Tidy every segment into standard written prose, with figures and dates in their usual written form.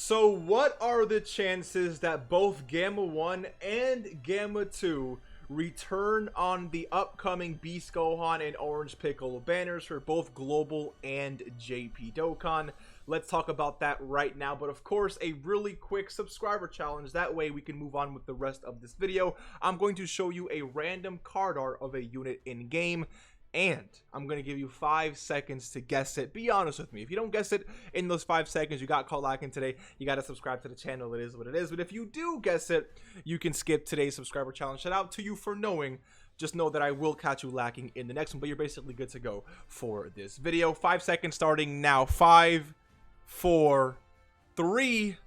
So what are the chances that both Gamma 1 and Gamma 2 return on the upcoming Beast Gohan and Orange Piccolo banners for both Global and JP Dokkan? Let's talk about that right now, but of course a really quick subscriber challenge, that way we can move on with the rest of this video. I'm going to show you a random card art of a unit in game, and I'm going to give you 5 seconds to guess it. Be honest with me. If you don't guess it in those 5 seconds, you got caught lacking today. You got to subscribe to the channel. It is what it is. But if you do guess it, you can skip today's subscriber challenge. Shout out to you for knowing. Just know that I will catch you lacking in the next one, but you're basically good to go for this video. 5 seconds starting now. 5, 4, 3,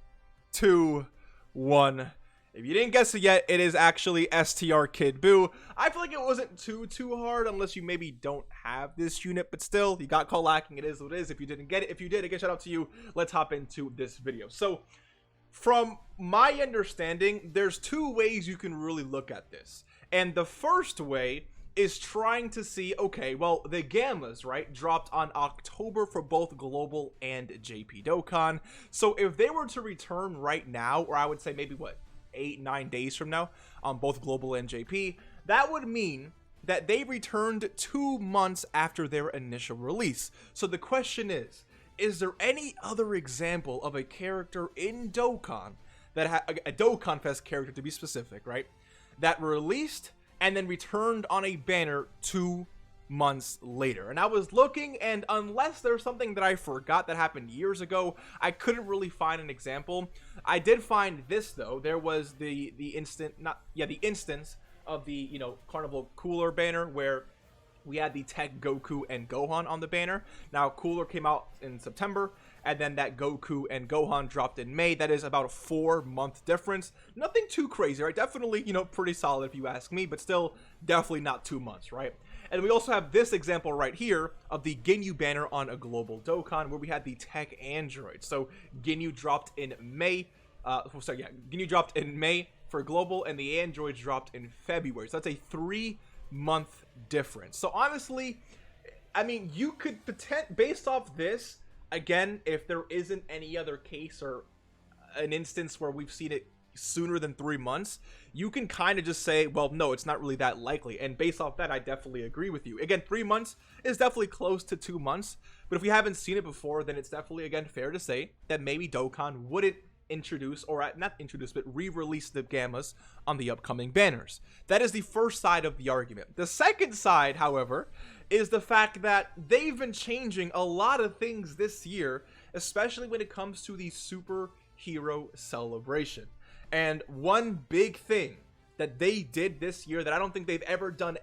2, 1. If you didn't guess it yet, it is actually STR Kid Buu. I feel like it wasn't too hard unless you maybe don't have this unit, but still, you got caught lacking. It is what it is. If you didn't get it, if you did, again, shout out to you. Let's hop into this video. So, from my understanding, there's 2 ways you can really look at this. And the first way is trying to see, okay, well, the Gammas, right, dropped on October for both Global and JP Dokkan. So, if they were to return right now, or I would say maybe, what, 8-9 days from now on both Global and JP, that would mean that they returned 2 months after their initial release. So the question is there any other example of a character in Dokkan that a Dokkan Fest character, to be specific, right, that released and then returned on a banner 2 months later? And I was looking, and unless there's something that I forgot that happened years ago, I couldn't really find an example. I did find this though. There was the instance of the, you know, Carnival Cooler banner where we had the Tech Goku and Gohan on the banner. Now Cooler came out in September, and then that Goku and Gohan dropped in May. That is about a 4-month difference. Nothing too crazy, right? Definitely, you know, pretty solid if you ask me, but still definitely not 2 months, right? And we also have this example right here of the Ginyu banner on a Global Dokkan where we had the Tech Android. So Ginyu dropped in May. Ginyu dropped in May for Global, and the Androids dropped in February. So that's a 3-month difference. So honestly, I mean, you could based off this, again, if there isn't any other case or an instance where we've seen it sooner than 3 months, you can kind of just say, well, no, it's not really that likely. And based off that, I definitely agree with you. Again, 3 months is definitely close to 2 months, but if we haven't seen it before, then it's definitely, again, fair to say that maybe Dokkan wouldn't introduce, or not introduce, but re-release the Gammas on the upcoming banners. That is the first side of the argument. The second side, however, is the fact that they've been changing a lot of things this year, especially when it comes to the superhero celebration. And one big thing that they did this year that I don't think they've ever done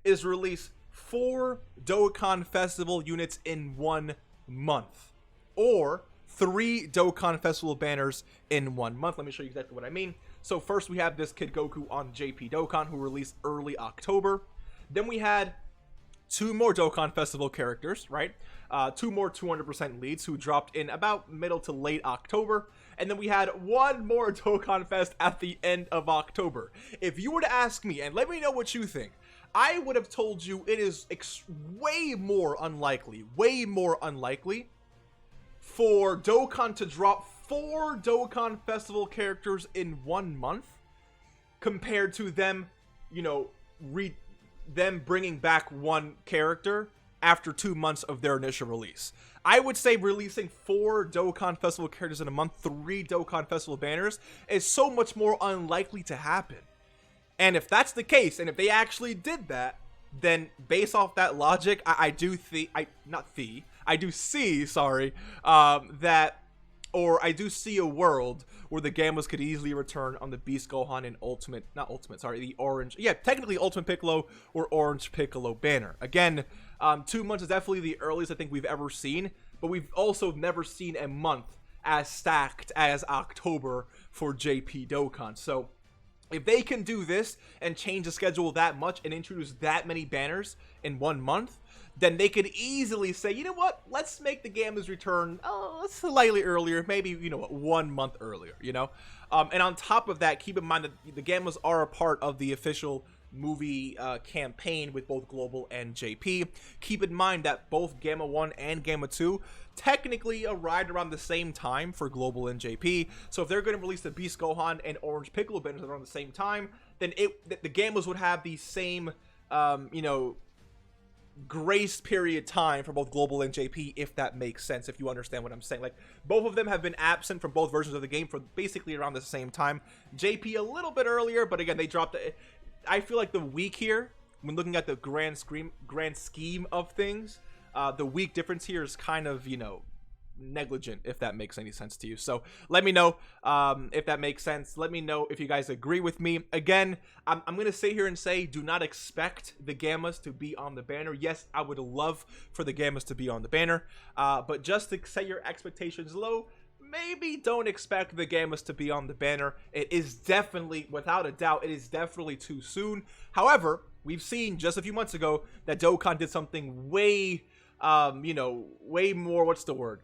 is release 4 Dokkan Festival units in 1 month, or 3 Dokkan Festival banners in 1 month. Let me show you exactly what I mean. So first we have this Kid Goku on JP Dokkan, who released early October. Then we had 2 more Dokkan Festival characters, right? 2 more 200% leads who dropped in about middle to late October. And then we had 1 more Dokkan Fest at the end of October. If you were to ask me, and let me know what you think, I would have told you it is way more unlikely for Dokkan to drop 4 Dokkan Festival characters in 1 month compared to them, you know, them bringing back 1 character after 2 months of their initial release. I would say releasing 4 Dokkan Festival characters in a month, 3 Dokkan Festival banners, is so much more unlikely to happen. And if that's the case, and if they actually did that, then based off that logic, I do see a world where the Gammas could easily return on the Beast Gohan and the Orange, technically Ultimate Piccolo or Orange Piccolo banner. Again, 2 months is definitely the earliest I think we've ever seen, but we've also never seen a month as stacked as October for JP Dokkan. So if they can do this and change the schedule that much and introduce that many banners in 1 month, then they could easily say, you know what, let's make the Gammas return slightly earlier, maybe, you know, 1 month earlier, you know? And on top of that, keep in mind that the Gammas are a part of the official movie campaign with both Global and JP. Keep in mind that both Gamma 1 and Gamma 2 technically right around the same time for global NJP. So if they're going to release the Beast Gohan and Orange Piccolo banners around the same time, then the Gammas would have the same, you know, grace period time for both global and JP, if that makes sense, if you understand what I'm saying. Like, both of them have been absent from both versions of the game for basically around the same time. JP a little bit earlier, but again, they dropped it. I feel like the week here, when looking at the grand scheme of things, the week difference here is kind of, you know, negligent, if that makes any sense to you. So let me know if that makes sense. Let me know if you guys agree with me. Again, I'm gonna sit here and say, do not expect the Gammas to be on the banner. Yes, I would love for the Gammas to be on the banner, but just to set your expectations low, maybe don't expect the Gammas to be on the banner. It is definitely, without a doubt, it is definitely too soon. However, we've seen just a few months ago that Dokkan did something way you know, way more, what's the word,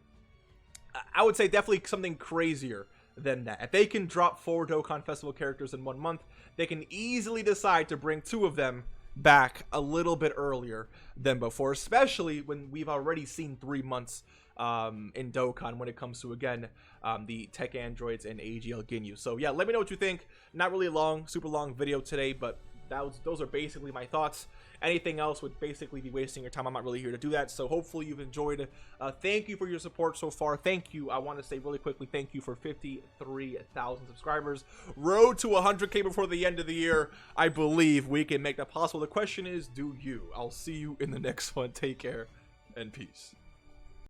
I would say definitely something crazier than that. If they can drop 4 Dokkan Festival characters in 1 month, they can easily decide to bring 2 of them back a little bit earlier than before, especially when we've already seen 3 months in Dokkan when it comes to, again, the tech androids and AGL Ginyu. So yeah, let me know what you think. Not really long, super long video today, but those are basically my thoughts. Anything else would basically be wasting your time. I'm not really here to do that. So hopefully you've enjoyed. Thank you for your support so far. Thank you. I want to say really quickly, thank you for 53,000 subscribers. Road to 100K before the end of the year. I believe we can make that possible. The question is, do you? I'll see you in the next one. Take care and peace.